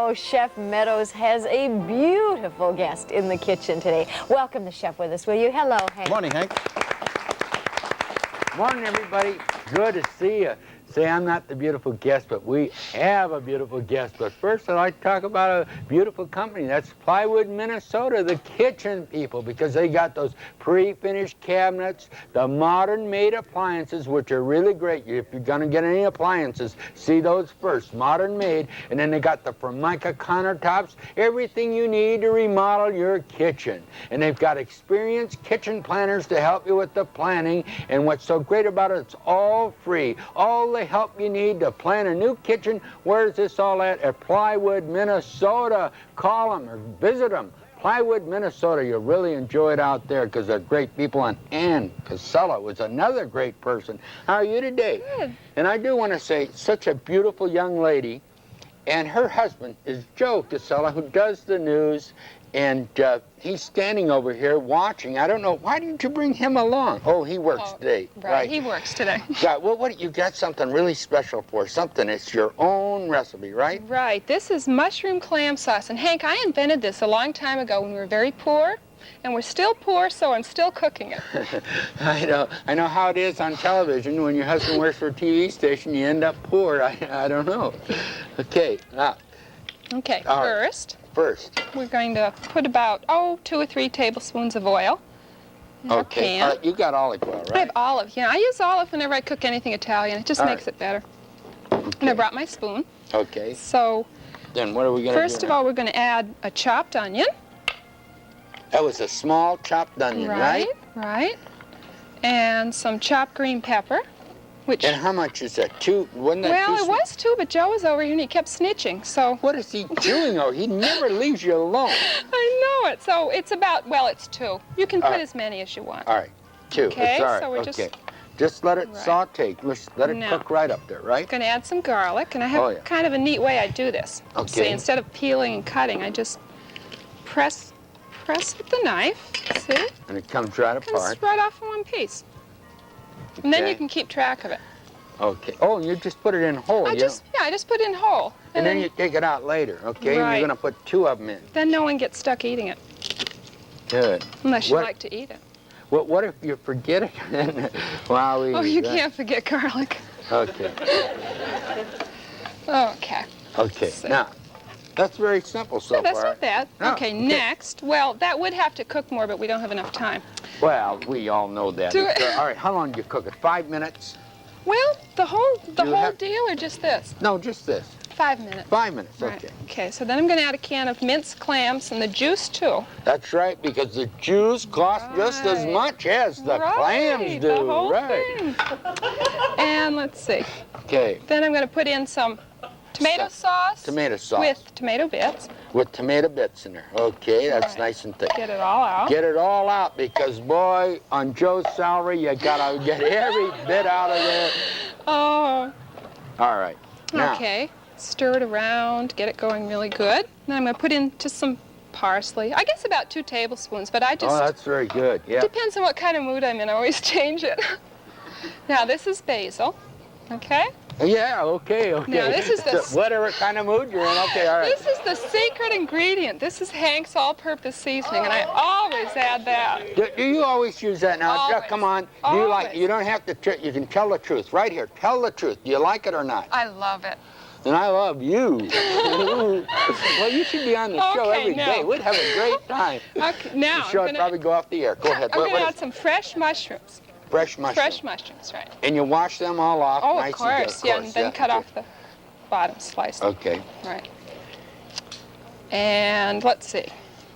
know Chef Meadows has a beautiful guest in the kitchen today. Welcome the chef with us, will you? Hello, Hank. Morning, Hank. Morning, everybody. Good to see you. Say I'm not the beautiful guest, but we have a beautiful guest. But first, I'd like to talk about a beautiful company. That's Plywood, Minnesota, the kitchen people, because they got those pre-finished cabinets, the modern-made appliances, which are really great. If you're going to get any appliances, see those first, modern-made. And then they got the Formica countertops, everything you need to remodel your kitchen. And they've got experienced kitchen planners to help you with the planning. And what's so great about it, it's all free. All the help you need to plan a new kitchen. Where's this all at? At Plywood, Minnesota. Call them or visit them. Plywood, Minnesota. You'll really enjoy it out there because they're great people. And Ann Casella was another great person. How are you today? Good. And I do want to say, such a beautiful young lady. And her husband is Joe Casella, who does the news. And he's standing over here watching. I don't know, why didn't you bring him along? Oh, he works today. Right, he works today. Yeah, well, you got something really special for something. It's your own recipe, right? Right, this is mushroom clam sauce. And Hank, I invented this a long time ago when we were very poor. And we're still poor, so I'm still cooking it. I know how it is on television. When your husband works for a TV station, you end up poor. I don't know. Okay, now. Okay, First, we're going to put about, 2 or 3 tablespoons of oil in our pan. You got olive oil, right? I have olive. Yeah, I use olive whenever I cook anything Italian. It just makes it better. Okay. And I brought my spoon. Okay. So, then what are we going to do? First of all, we're going to add a chopped onion. That was a small chopped onion, right? Right. And some chopped green pepper. And how much is that? 2? Wasn't that well, 2? It was 2, but Joe was over here and he kept snitching, so... What is he doing? He never leaves you alone. I know it. So it's about, it's 2. You can put as many as you want. All right, 2. Okay, it's all right. So we're just let it saute. Let it cook right up there, right? I'm going to add some garlic, and I have kind of a neat way I do this. Okay. See, instead of peeling and cutting, I just press with the knife, see? And it comes right apart. It comes right off in one piece. Okay. And then you can keep track of it. Okay. Oh, and you just put it in whole. I just put it in whole. And then you take it out later, okay? Right. And you're going to put 2 of them in. Then no one gets stuck eating it. Good. Unless you like to eat it. What if you forget it? You can't forget garlic. Okay. Okay. Okay. Now, that's very simple so far. That's not bad. No. Okay, next. Well, that would have to cook more, but we don't have enough time. Well, we all know that. All right, how long do you cook it? 5 minutes? Well, the whole deal or just this? No, just this. 5 minutes. 5 minutes, right. okay. Okay, so then I'm going to add a can of minced clams and the juice, too. That's right, because the juice costs just as much as the clams do. The whole thing. And let's see. Okay. Then I'm going to put in some tomato sauce. Tomato sauce. With tomato bits. With tomato bits in there. Okay, that's nice and thick. Get it all out. Get it all out because, boy, on Joe's salary, you got to get every bit out of there. Oh. All right. Now, okay. Stir it around, get it going really good. Then I'm going to put in just some parsley. I guess about 2 tablespoons, but I just... Oh, that's very good, yeah. Depends on what kind of mood I'm in. I always change it. Now, this is basil, okay? Yeah, okay. Now, this is the... whatever kind of mood you're in, okay, all right. This is the secret ingredient. This is Hank's all-purpose seasoning, and I always add that. Do you always use that now? Always. Come on. Do you like? You don't have to. You can tell the truth right here. Tell the truth. Do you like it or not? I love it. And I love you. Well, you should be on the show every day. We'd have a great time. Okay, now the show would probably go off the air. Go ahead. I'm going to add some fresh mushrooms. Fresh mushrooms. Fresh mushrooms, right. And you wash them all off nice of course, and good. and then cut off the bottom slice. Okay. Right. And let's see.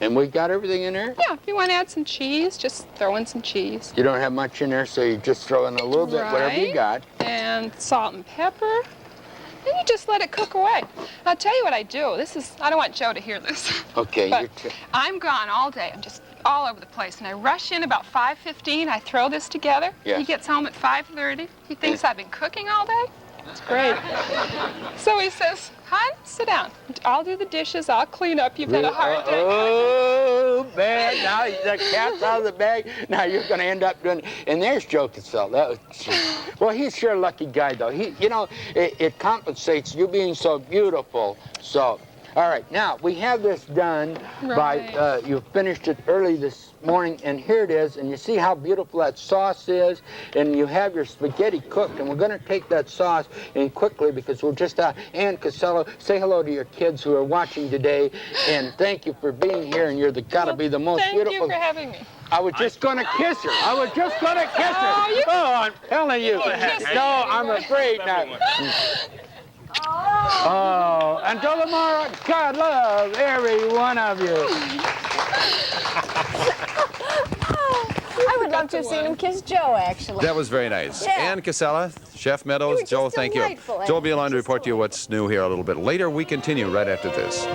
And we got everything in there? Yeah, if you want to add some cheese, just throw in some cheese. You don't have much in there, so you just throw in a little bit, whatever you got. And salt and pepper. And you just let it cook away. I'll tell you what I do. I don't want Joe to hear this. Okay. But I'm gone all day. I'm just all over the place. And I rush in about 5:15. I throw this together. Yes. He gets home at 5:30. He thinks I've been cooking all day. That's great. So he says, hon, sit down. I'll do the dishes. I'll clean up. You've had a hard day. Oh, man. Now the cat's out of the bag. Now you're going to end up doing... And there's Joe Casella. Well, he's sure a lucky guy, though. It compensates you being so beautiful. So All right, now we have this done by, you finished it early this morning, and here it is, and you see how beautiful that sauce is, and you have your spaghetti cooked, and we're going to take that sauce in quickly because we're just out. And Casella, say hello to your kids who are watching today, and thank you for being here, and you're gotta be the most beautiful. Thank you for having me. I was just going to kiss her. I was just going to kiss her. Oh, I'm telling you. No, I'm afraid not. Oh, until tomorrow, God love every one of you. I would love to have seen him kiss Joe, actually. That was very nice. Yeah. And Casella, Chef Meadows, Joe, thank you. Joe will be along to report to you what's new here a little bit later. We continue right after this.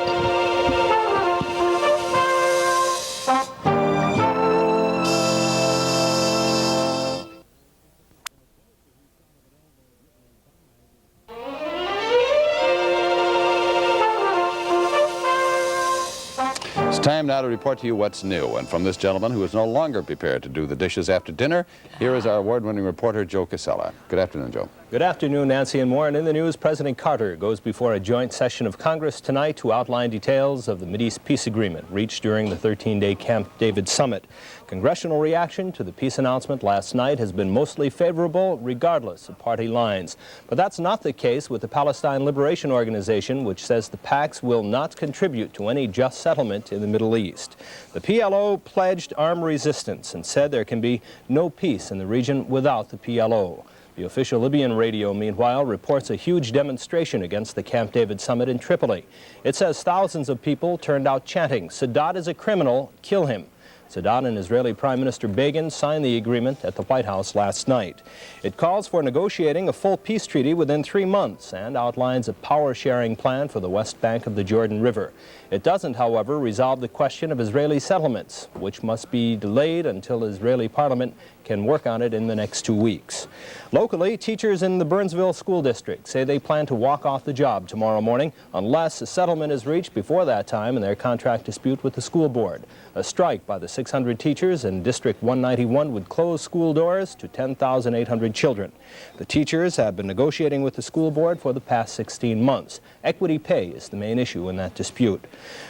It's time now to report to you what's new. And from this gentleman who is no longer prepared to do the dishes after dinner, here is our award-winning reporter, Joe Casella. Good afternoon, Joe. Good afternoon, Nancy and more. And in the news, President Carter goes before a joint session of Congress tonight to outline details of the Mideast peace agreement reached during the 13-day Camp David summit. Congressional reaction to the peace announcement last night has been mostly favorable, regardless of party lines. But that's not the case with the Palestine Liberation Organization, which says the PACs will not contribute to any just settlement in the Middle East. The PLO pledged armed resistance and said there can be no peace in the region without the PLO. The official Libyan radio, meanwhile, reports a huge demonstration against the Camp David summit in Tripoli. It says thousands of people turned out chanting, "Sadat is a criminal, kill him." Sadat and Israeli Prime Minister Begin signed the agreement at the White House last night. It calls for negotiating a full peace treaty within 3 months and outlines a power-sharing plan for the West Bank of the Jordan River. It doesn't, however, resolve the question of Israeli settlements, which must be delayed until Israeli Parliament can work on it in the next 2 weeks. Locally, teachers in the Burnsville School District say they plan to walk off the job tomorrow morning unless a settlement is reached before that time in their contract dispute with the school board. A strike by the 600 teachers in District 191 would close school doors to 10,800 children. The teachers have been negotiating with the school board for the past 16 months. Equity pay is the main issue in that dispute.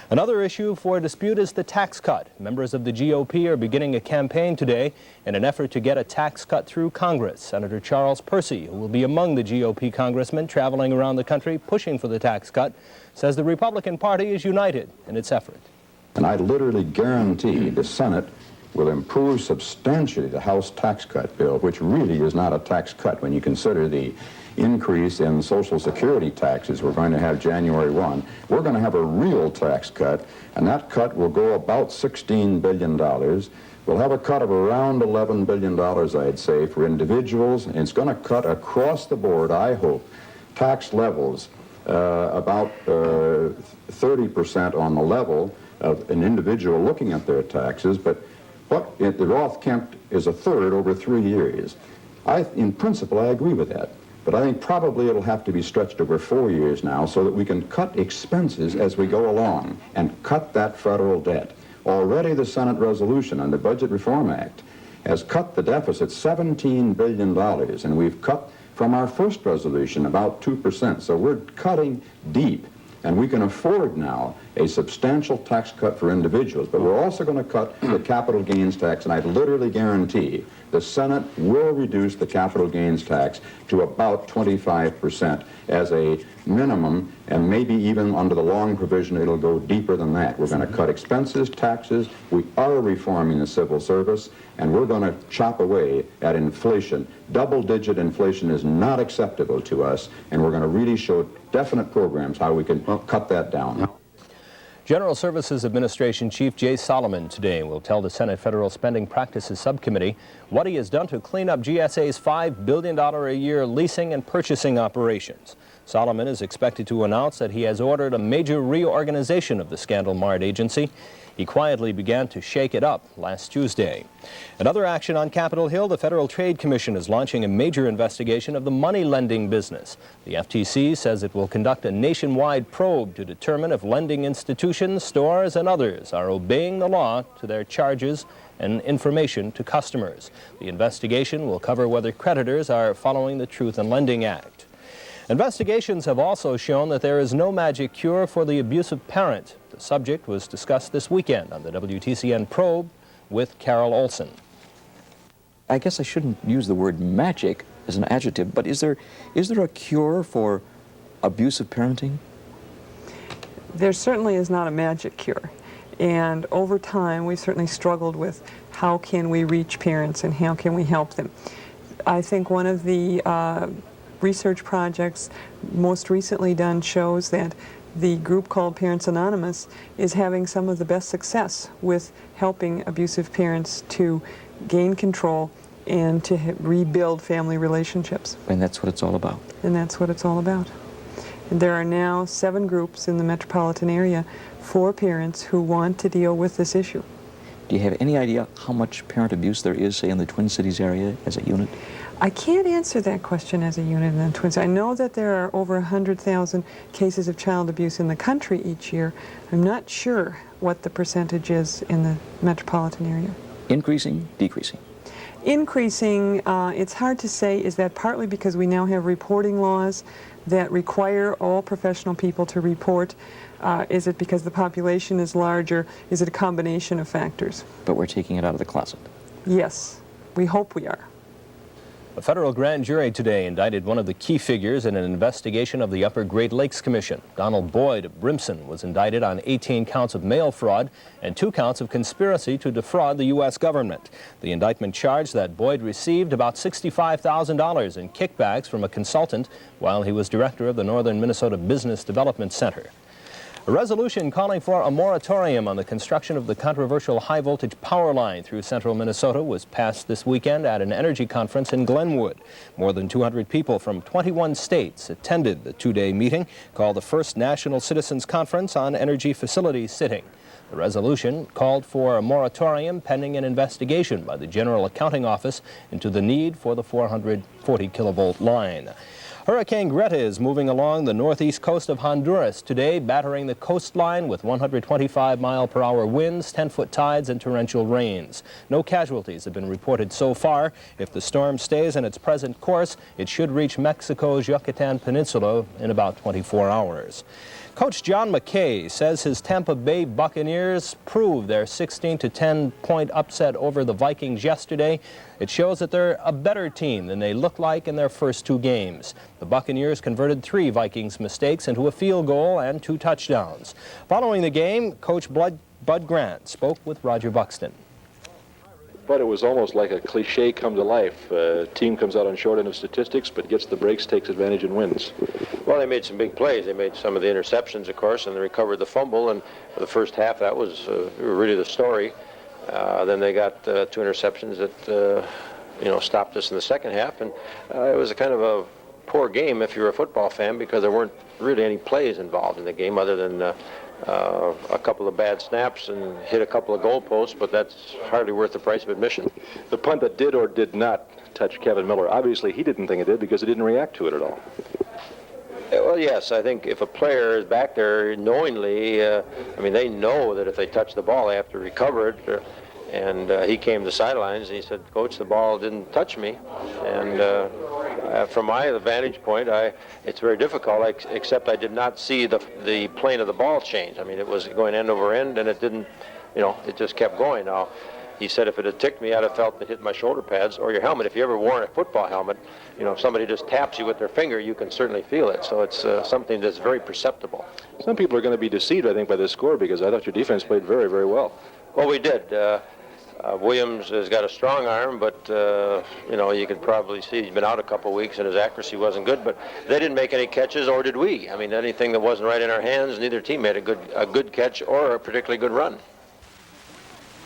Another issue for dispute is the tax cut. Members of the GOP are beginning a campaign today in an effort to get a tax cut through Congress. Senator Charles Percy, who will be among the GOP congressmen traveling around the country pushing for the tax cut, says the Republican Party is united in its effort. And I literally guarantee the Senate will improve substantially the House tax cut bill, which really is not a tax cut when you consider the increase in Social Security taxes we're going to have January 1. We're going to have a real tax cut, and that cut will go about $16 billion. We'll have a cut of around $11 billion, I'd say, for individuals, and it's going to cut across the board, I hope, tax levels about 30% on the level of an individual looking at their taxes, but what the Roth Kemp is a third over 3 years. In principle, I agree with that. But I think probably it'll have to be stretched over 4 years now so that we can cut expenses as we go along and cut that federal debt. Already the Senate resolution on the Budget Reform Act has cut the deficit $17 billion, and we've cut from our first resolution about 2%. So we're cutting deep, and we can afford now a substantial tax cut for individuals, but we're also going to cut the capital gains tax, and I literally guarantee the Senate will reduce the capital gains tax to about 25% as a minimum, and maybe even under the long provision it'll go deeper than that. We're going to cut expenses, taxes, we are reforming the civil service, and we're going to chop away at inflation. Double-digit inflation is not acceptable to us, and we're going to really show definite programs how we can cut that down. General Services Administration Chief Jay Solomon today will tell the Senate Federal Spending Practices Subcommittee what he has done to clean up GSA's $5 billion a year leasing and purchasing operations. Solomon is expected to announce that he has ordered a major reorganization of the scandal-marred agency. He quietly began to shake it up last Tuesday. Another action on Capitol Hill, the Federal Trade Commission is launching a major investigation of the money lending business. The FTC says it will conduct a nationwide probe to determine if lending institutions, stores, and others are obeying the law to their charges and information to customers. The investigation will cover whether creditors are following the Truth in Lending Act. Investigations have also shown that there is no magic cure for the abusive parent. The subject was discussed this weekend on the WTCN Probe with Carol Olson. I guess I shouldn't use the word magic as an adjective, but is there a cure for abusive parenting? There certainly is not a magic cure. And over time, we've certainly struggled with how can we reach parents and how can we help them. I think one of the research projects most recently done shows that the group called Parents Anonymous is having some of the best success with helping abusive parents to gain control and to rebuild family relationships. And that's what it's all about. And that's what it's all about. And there are now 7 groups in the metropolitan area for parents who want to deal with this issue. Do you have any idea how much parent abuse there is, say, in the Twin Cities area as a unit? I can't answer that question as a unit in the Twin Cities. I know that there are over 100,000 cases of child abuse in the country each year. I'm not sure what the percentage is in the metropolitan area. Increasing, decreasing? Increasing, it's hard to say. Is that partly because we now have reporting laws that require all professional people to report? Is it because the population is larger? Is it a combination of factors? But we're taking it out of the closet. Yes, we hope we are. A federal grand jury today indicted one of the key figures in an investigation of the Upper Great Lakes Commission. Donald Boyd of Brimson was indicted on 18 counts of mail fraud and 2 counts of conspiracy to defraud the U.S. government. The indictment charged that Boyd received about $65,000 in kickbacks from a consultant while he was director of the Northern Minnesota Business Development Center. A resolution calling for a moratorium on the construction of the controversial high-voltage power line through central Minnesota was passed this weekend at an energy conference in Glenwood. More than 200 people from 21 states attended the 2-day meeting called the First National Citizens Conference on Energy Facilities Sitting. The resolution called for a moratorium pending an investigation by the General Accounting Office into the need for the 440 kilovolt line. Hurricane Greta is moving along the northeast coast of Honduras today, battering the coastline with 125-mile-per-hour winds, 10-foot tides, and torrential rains. No casualties have been reported so far. If the storm stays in its present course, it should reach Mexico's Yucatan Peninsula in about 24 hours. Coach John McKay says his Tampa Bay Buccaneers proved their 16-10-point upset over the Vikings yesterday. It shows that they're a better team than they looked like in their first 2 games. The Buccaneers converted 3 Vikings mistakes into a field goal and 2 touchdowns. Following the game, Coach Bud Grant spoke with Roger Buxton. But it was almost like a cliche come to life. Team comes out on short end of statistics, but gets the breaks, takes advantage, and wins. Well, they made some big plays. They made some of the interceptions, of course, and they recovered the fumble. And for the first half, that was really the story. Then they got 2 interceptions that stopped us in the second half. And it was a kind of a poor game if you're a football fan, because there weren't really any plays involved in the game other than a couple of bad snaps and hit a couple of goalposts, but that's hardly worth the price of admission. The punt that did or did not touch Kevin Miller, obviously he didn't think it did because he didn't react to it at all. Well, yes, I think if a player is back there knowingly, they know that if they touch the ball, they have to recover it. And he came to the sidelines and he said, "Coach, the ball didn't touch me." And from my vantage point, it's very difficult, except I did not see the plane of the ball change. I mean, it was going end over end, and it didn't, it just kept going. Now, he said if it had ticked me, I'd have felt it hit my shoulder pads or your helmet. If you ever wore a football helmet, if somebody just taps you with their finger, you can certainly feel it. So it's something that's very perceptible. Some people are going to be deceived, I think, by this score, because I thought your defense played very, very well. Well, we did. Williams has got a strong arm, but, you can probably see he's been out a couple weeks and his accuracy wasn't good, but they didn't make any catches, or did we. I mean, anything that wasn't right in our hands, neither team made a good catch or a particularly good run.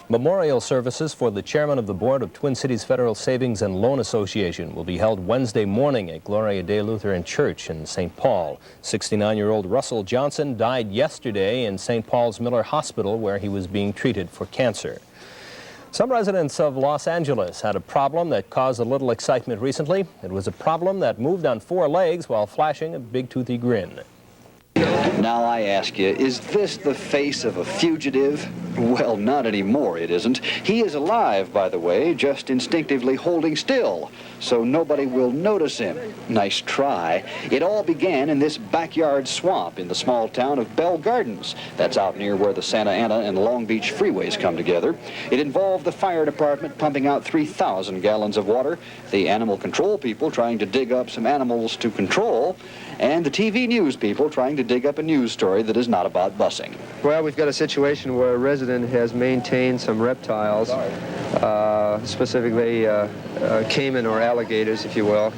Memorial services for the chairman of the board of Twin Cities Federal Savings and Loan Association will be held Wednesday morning at Gloria Dei Lutheran Church in St. Paul. 69-year-old Russell Johnson died yesterday in St. Paul's Miller Hospital, where he was being treated for cancer. Some residents of Los Angeles had a problem that caused a little excitement recently. It was a problem that moved on 4 legs while flashing a big toothy grin. Now I ask you, is this the face of a fugitive? Well, not anymore, it isn't. He is alive, by the way, just instinctively holding still, so nobody will notice him. Nice try. It all began in this backyard swamp in the small town of Bell Gardens. That's out near where the Santa Ana and Long Beach freeways come together. It involved the fire department pumping out 3,000 gallons of water, the animal control people trying to dig up some animals to control, and the TV news people trying to dig up a news story that is not about busing. Well, we've got a situation where a resident has maintained some reptiles, specifically caiman or alligators, if you will,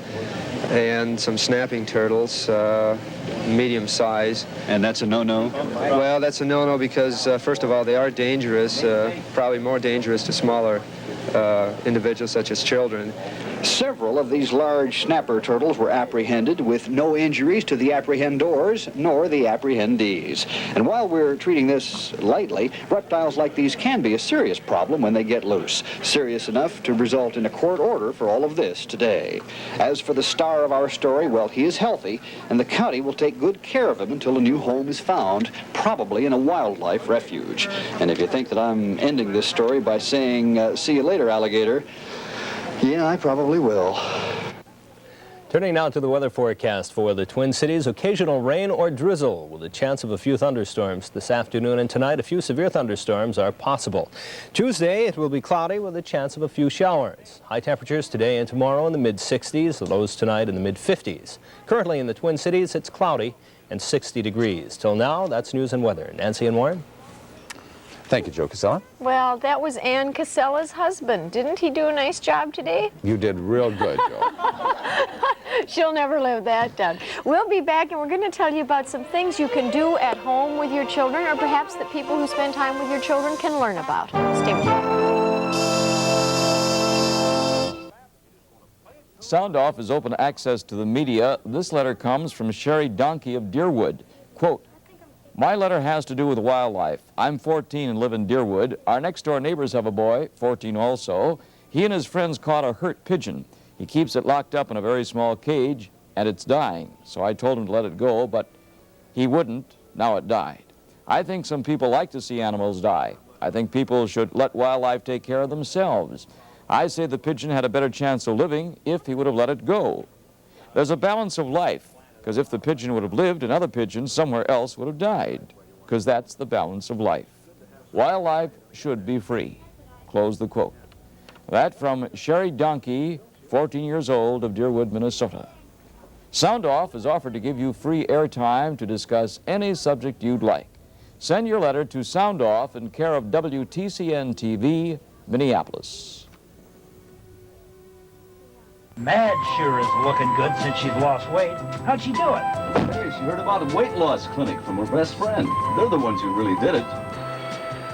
and some snapping turtles, medium size. And that's a no-no? Well, that's a no-no because, first of all, they are dangerous, probably more dangerous to smaller individuals such as children. Several of these large snapper turtles were apprehended with no injuries to the apprehendors nor the apprehendees. And while we're treating this lightly, reptiles like these can be a serious problem when they get loose. Serious enough to result in a court order for all of this today. As for the star of our story, well, he is healthy, and the county will take good care of him until a new home is found, probably in a wildlife refuge. And if you think that I'm ending this story by saying, see you later, alligator, yeah, I probably will. Turning now to the weather forecast for the Twin Cities. Occasional rain or drizzle with a chance of a few thunderstorms this afternoon, and tonight a few severe thunderstorms are possible. Tuesday it will be cloudy with a chance of a few showers. High temperatures today and tomorrow in the mid-60s, the lows tonight in the mid-50s. Currently in the Twin Cities it's cloudy and 60 degrees. Till now, that's news and weather. Nancy and Warren? Thank you, Joe Casella. Well, that was Ann Casella's husband. Didn't he do a nice job today? You did real good, Joe. She'll never live that down. We'll be back, and we're going to tell you about some things you can do at home with your children, or perhaps that people who spend time with your children can learn about. Stay with us. Sound Off is open access to the media. This letter comes from Sherry Donkey of Deerwood. Quote, my letter has to do with wildlife. I'm 14 and live in Deerwood. Our next door neighbors have a boy, 14 also. He and his friends caught a hurt pigeon. He keeps it locked up in a very small cage, and it's dying. So I told him to let it go, but he wouldn't. Now it died. I think some people like to see animals die. I think people should let wildlife take care of themselves. I say the pigeon had a better chance of living if he would have let it go. There's a balance of life. Because if the pigeon would have lived, another pigeon somewhere else would have died. Because that's the balance of life. Wildlife should be free. Close the quote. That from Sherry Donkey, 14 years old, of Deerwood, Minnesota. Sound Off is offered to give you free airtime to discuss any subject you'd like. Send your letter to Sound Off in care of WTCN TV, Minneapolis. Mad sure is looking good since she's lost weight. How'd she do it? Hey, she heard about a weight loss clinic from her best friend. They're the ones who really did it.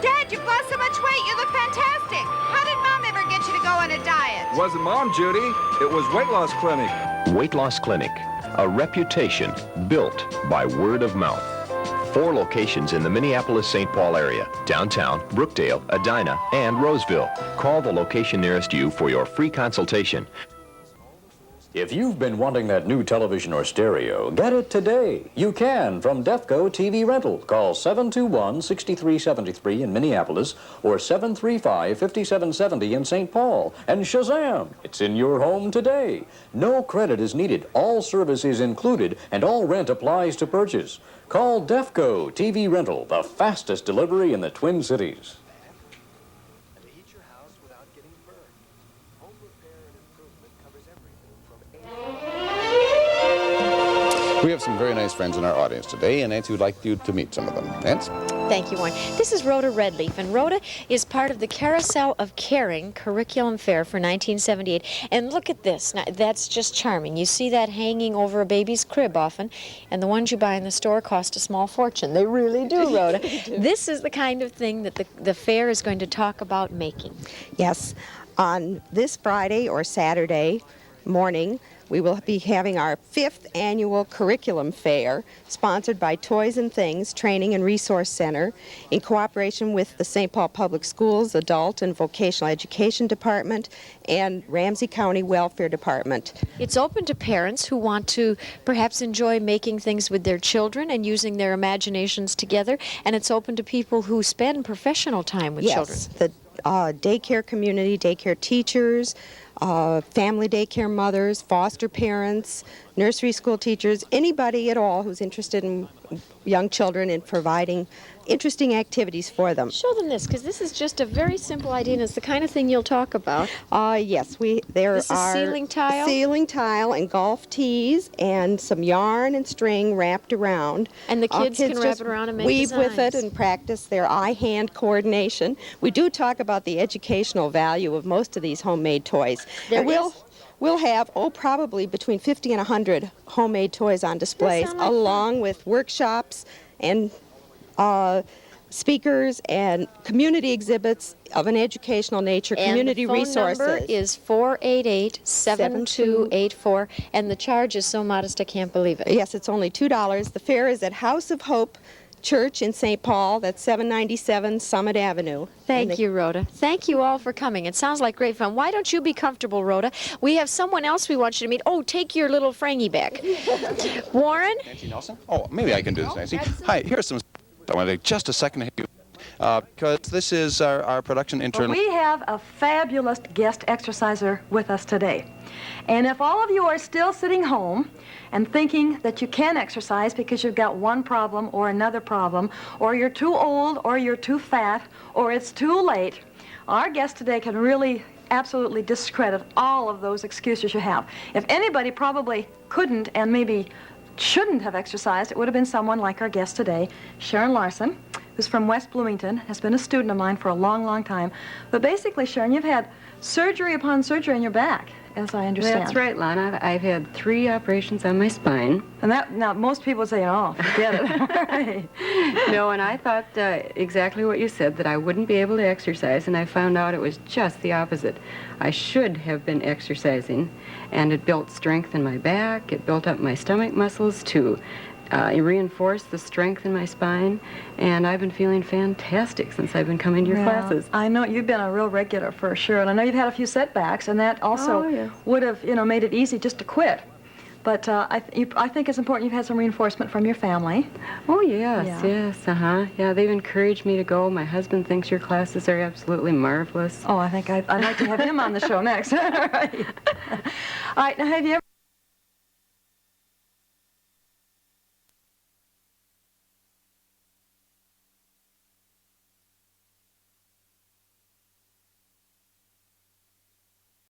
Dad, you've lost so much weight. You look fantastic. How did Mom ever get you to go on a diet? It wasn't Mom, Judy. It was Weight Loss Clinic. Weight Loss Clinic, a reputation built by word of mouth. 4 locations in the Minneapolis-St. Paul area: downtown, Brookdale, Edina, and Roseville. Call the location nearest you for your free consultation. If you've been wanting that new television or stereo, get it today. You can from Defco TV Rental. Call 721-6373 in Minneapolis or 735-5770 in St. Paul. And Shazam! It's in your home today. No credit is needed. All service is included and all rent applies to purchase. Call Defco TV Rental, the fastest delivery in the Twin Cities. We have some very nice friends in our audience today, and Nancy would like you to meet some of them. Nancy? Thank you, Warren. This is Rhoda Redleaf, and Rhoda is part of the Carousel of Caring Curriculum Fair for 1978. And look at this. Now, that's just charming. You see that hanging over a baby's crib often, and the ones you buy in the store cost a small fortune. They really do, Rhoda. This is the kind of thing that the fair is going to talk about making. Yes. On this Friday or Saturday morning, we will be having our 5th annual curriculum fair, sponsored by Toys and Things Training and Resource Center, in cooperation with the St. Paul Public Schools Adult and Vocational Education Department and Ramsey County Welfare Department. It's open to parents who want to perhaps enjoy making things with their children and using their imaginations together, and it's open to people who spend professional time with children. Yes, the daycare community, daycare teachers, family daycare mothers, foster parents, nursery school teachers, anybody at all who's interested in young children and providing interesting activities for them. Show them this, because this is just a very simple idea, and it's the kind of thing you'll talk about. Yes, there This is are ceiling tile? Ceiling tile and golf tees and some yarn and string wrapped around. And the kids can wrap just it around and make weave with it designs. and practice their eye-hand coordination. We do talk about the educational value of most of these homemade toys. There And we'll have, probably between 50 and 100 homemade toys on displays, sound like fun. along with workshops and speakers and community exhibits of an educational nature, community and the phone resources. number is 488-7284, and the charge is so modest I can't believe it. Yes, it's only $2. The fair is at House of Hope Church in St. Paul. That's 797 Summit Avenue. Thank you, Rhoda. Thank you all for coming. It sounds like great fun. Why don't you be comfortable, Rhoda? We have someone else we want you to meet. Oh, take your little Frangie back. Warren? Nancy Nelson? Oh, maybe I can do this, Nancy. Hi, here's some... I want to take just a second to have you... because this is our production intern... We have a fabulous guest exerciser with us today. And if all of you are still sitting home and thinking that you can exercise because you've got one problem or another problem, or you're too old, or you're too fat, or it's too late, our guest today can really absolutely discredit all of those excuses you have. If anybody probably couldn't and maybe shouldn't have exercised, it would have been someone like our guest today, Sharon Larson, who's from West Bloomington, has been a student of mine for a long, long time. But basically, Sharon, you've had surgery upon surgery in your back, as I understand. That's right, Lana. I've had 3 operations on my spine. And that, now, most people would say, oh, forget it. Right. No, and I thought exactly what you said, that I wouldn't be able to exercise, and I found out it was just the opposite. I should have been exercising, and it built strength in my back, it built up my stomach muscles to reinforce the strength in my spine, and I've been feeling fantastic since I've been coming to your classes. I know you've been a real regular for sure, and I know you've had a few setbacks, and that also would have, made it easy just to quit. But I think it's important you've had some reinforcement from your family. Oh, yes, yes, Yeah, they've encouraged me to go. My husband thinks your classes are absolutely marvelous. Oh, I think I'd like to have him on the show next. All right. All right, now have you